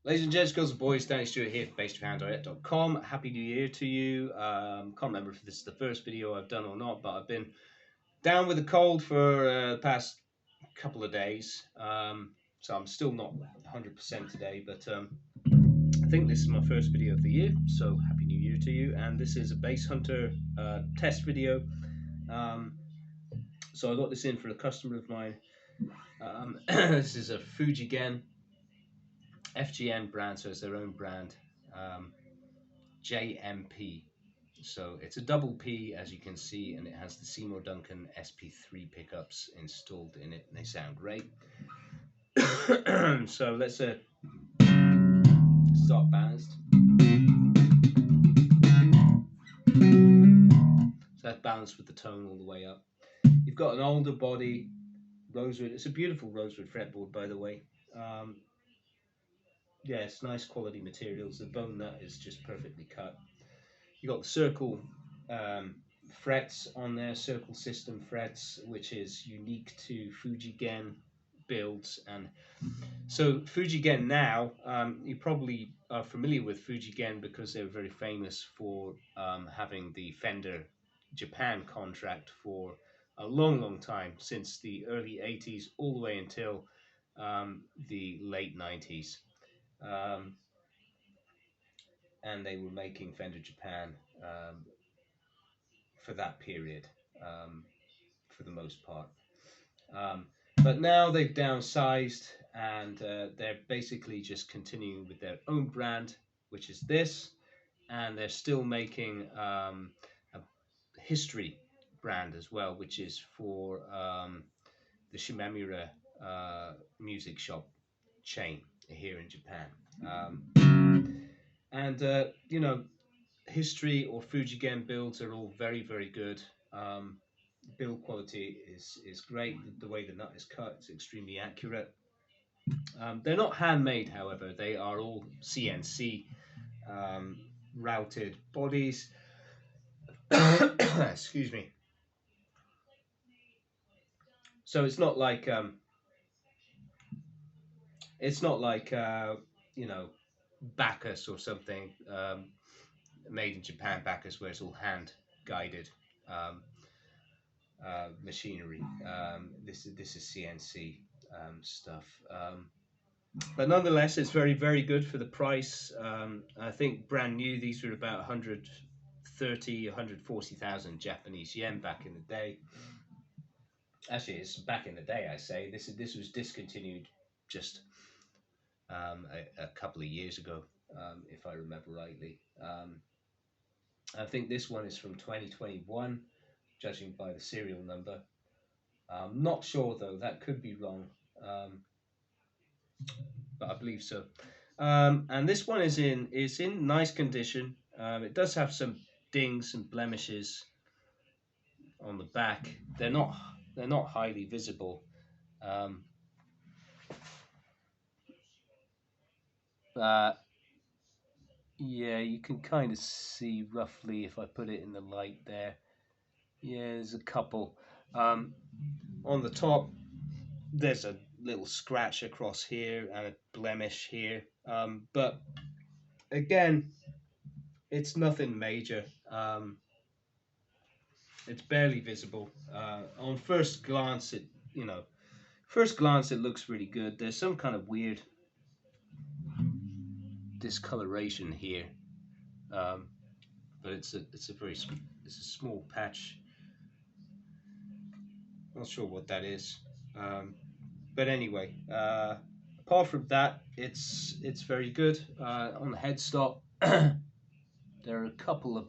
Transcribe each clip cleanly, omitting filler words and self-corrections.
Ladies and gents, girls and boys, Danny Stewart here for BassDriveHandDirect.com. Happy New Year to you. Can't remember if this is the first video I've done or not, but I've been down with a cold for the past couple of days. So I'm still not 100% today, but I think this is my first video of the year, so Happy New Year to you. And this is a Bass Hunter test video. So I got this in for a customer of mine. This is a Fujigen FGN brand, so it's their own brand, JMP. So it's a double P, as you can see, and it has the Seymour Duncan SP3 pickups installed in it, and they sound great. So let's start balanced. So that's balanced with the tone all the way up. You've got an older body, rosewood. It's a beautiful rosewood fretboard, by the way. Yeah, it's nice quality materials. The bone nut is just perfectly cut. You got the circle frets on there, circle system frets, which is unique to Fujigen builds. And so Fujigen now, you probably are familiar with Fujigen because they're very famous for having the Fender Japan contract for a long time, since the early 80s all the way until the late 90s. And they were making Fender Japan for that period, for the most part. But now they've downsized, and they're basically just continuing with their own brand, which is this, and they're still making a history brand as well, which is for the Shimamura music shop chain here in Japan. You know, history or Fujigen builds are all very good. Build quality is great. The way the nut is cut is extremely accurate. They're not handmade, however. They are all CNC routed bodies. Excuse me. So it's not like you know, Bacchus or something, made in Japan Bacchus, where it's all hand guided machinery. This is CNC stuff, but nonetheless it's very good for the price. I think brand new these were about 140,000 Japanese yen back in the day. Actually, it's back in the day, I say. This was discontinued just a couple of years ago, if I remember rightly. I think this one is from 2021, judging by the serial number. I'm not sure though, that could be wrong, but I believe so. And this one is in nice condition. It does have some dings and blemishes on the back. They're not highly visible. But yeah, you can kind of see roughly if I put it in the light there. Yeah, there's a couple. On the top, there's a little scratch across here and a blemish here. But again, it's nothing major. It's barely visible. On first glance, it looks really good. There's some kind of weird discoloration here, but it's a small patch. Not sure what that is, but anyway, apart from that, it's very good. On the headstock, there are a couple of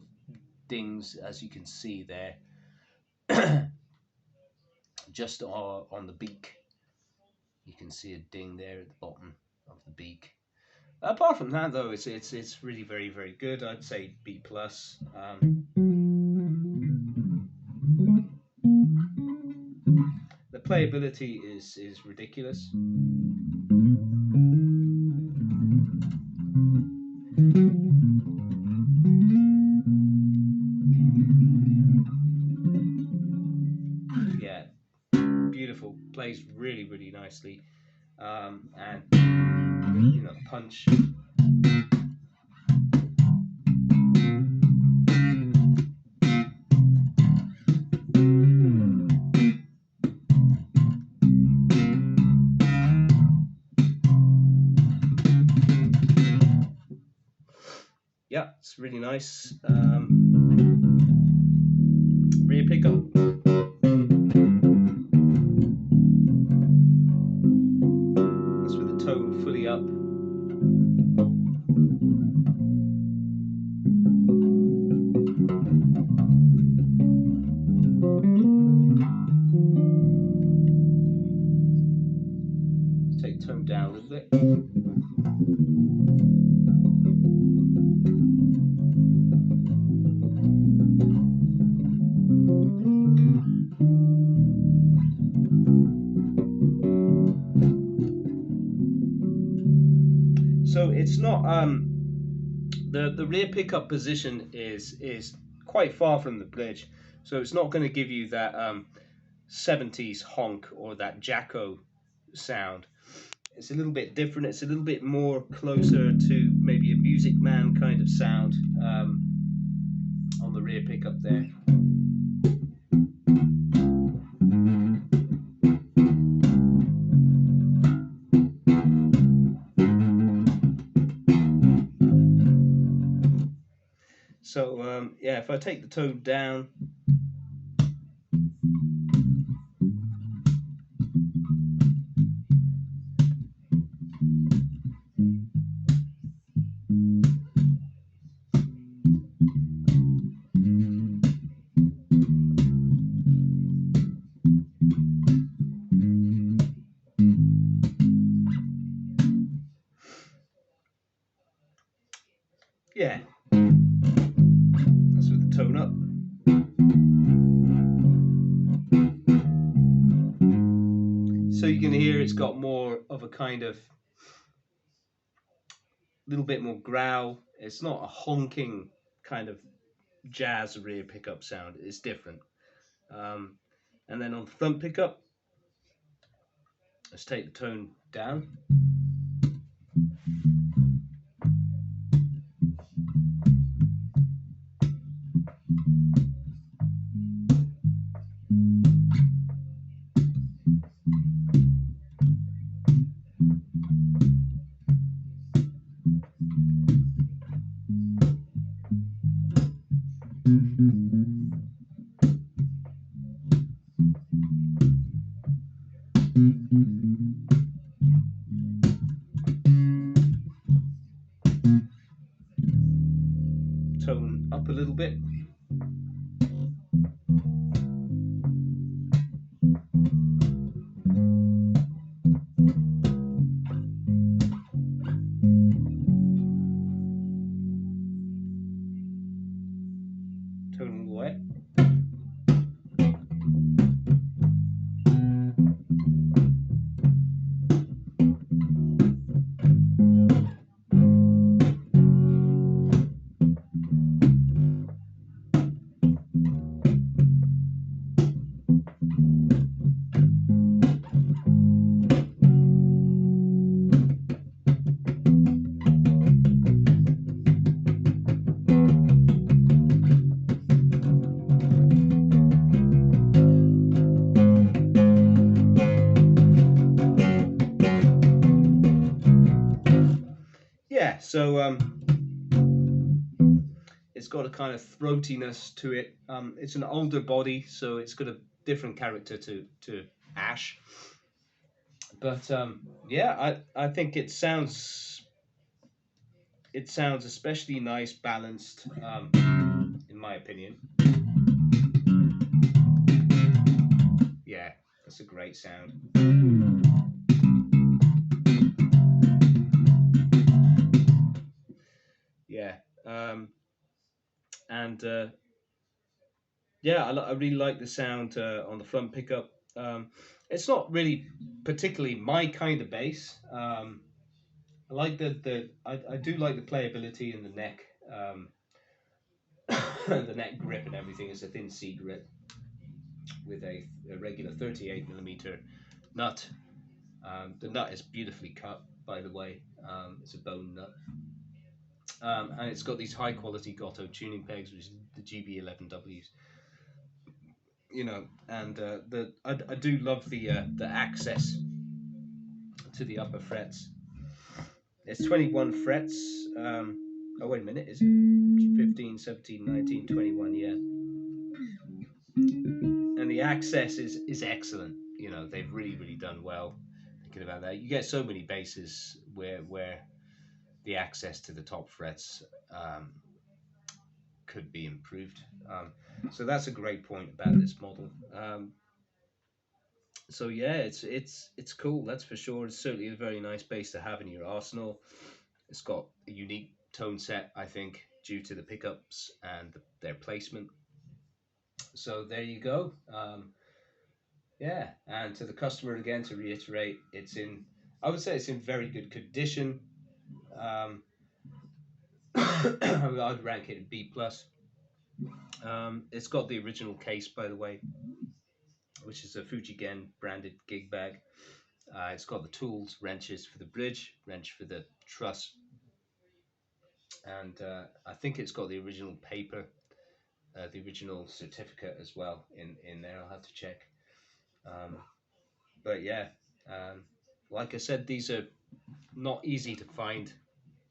dings, as you can see there, just on the beak. You can see a ding there at the bottom of the beak. Apart from that, though, it's really very good. I'd say B+. The playability is ridiculous. Yeah, beautiful. Plays really nicely. And you know, punch. Yeah, it's really nice. Rear pickup. That's with the tone fully up. Let's take the tone down a little bit. So it's not the rear pickup position is quite far from the bridge, so it's not going to give you that 70s honk or that Jacko sound. It's a little bit different. It's a little bit more closer to maybe a Music Man kind of sound on the rear pickup there. So yeah, if I take the tone down, yeah, that's with the tone up. So you can hear it's got more of a kind of little bit more growl. It's not a honking kind of jazz rear pickup sound. It's different. And then on the front pickup, let's take the tone down. Tone up a little bit. Tone all the way. Yeah, so it's got a kind of throatiness to it. It's an older body, so it's got a different character to Ash. But yeah, I think it sounds especially nice, balanced, in my opinion. Yeah, that's a great sound. Yeah, and yeah, I really like the sound on the front pickup. It's not really particularly my kind of bass. I like I do like the playability in the neck, the neck grip and everything. Is a thin C grip with a regular 38mm nut. The nut is beautifully cut. by the way. It's a bone nut. And it's got these high quality Gotoh tuning pegs, which is the GB11Ws. You know, and I do love the access to the upper frets. It's 21 frets. Oh wait a minute, is it 15, 17, 19, 21? Yeah. And the access is excellent. You know, they've really done well thinking about that. You get so many bases where the access to the top frets could be improved. So that's a great point about this model. So yeah, it's cool. That's for sure. It's certainly a very nice bass to have in your arsenal. It's got a unique tone set, I think, due to the pickups and their placement. So there you go. Yeah, and to the customer again, to reiterate, I would say it's in very good condition. I'd rank it a B+. It's got the original case, by the way, which is a Fujigen branded gig bag. It's got the tools, wrenches for the bridge, wrench for the truss, and I think it's got the original paper, the original certificate as well in there. I'll have to check. But yeah, like I said, these are not easy to find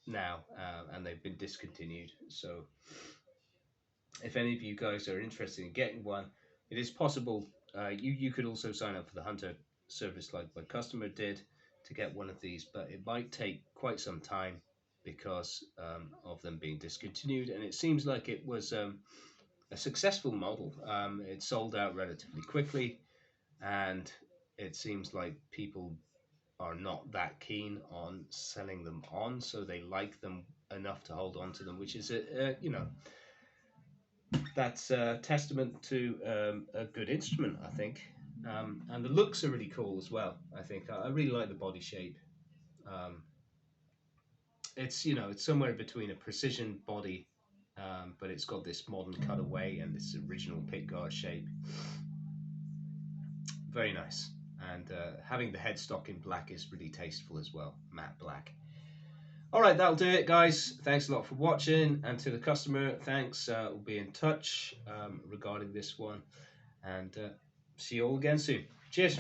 now, and they've been discontinued. So if any of you guys are interested in getting one, it is possible. You could also sign up for the Hunter service like my customer did to get one of these, but it might take quite some time because of them being discontinued. And it seems like it was a successful model. It sold out relatively quickly, and it seems like people are not that keen on selling them on, so they like them enough to hold on to them, which is you know, that's a testament to a good instrument, I think. And the looks are really cool as well. I think I really like the body shape. It's, you know, it's somewhere between a precision body, but it's got this modern cutaway and this original pickguard shape. Very nice. And having the headstock in black is really tasteful as well, matte black. All right, that'll do it, guys. Thanks a lot for watching, and to the customer, thanks. We'll be in touch regarding this one, and see you all again soon. Cheers.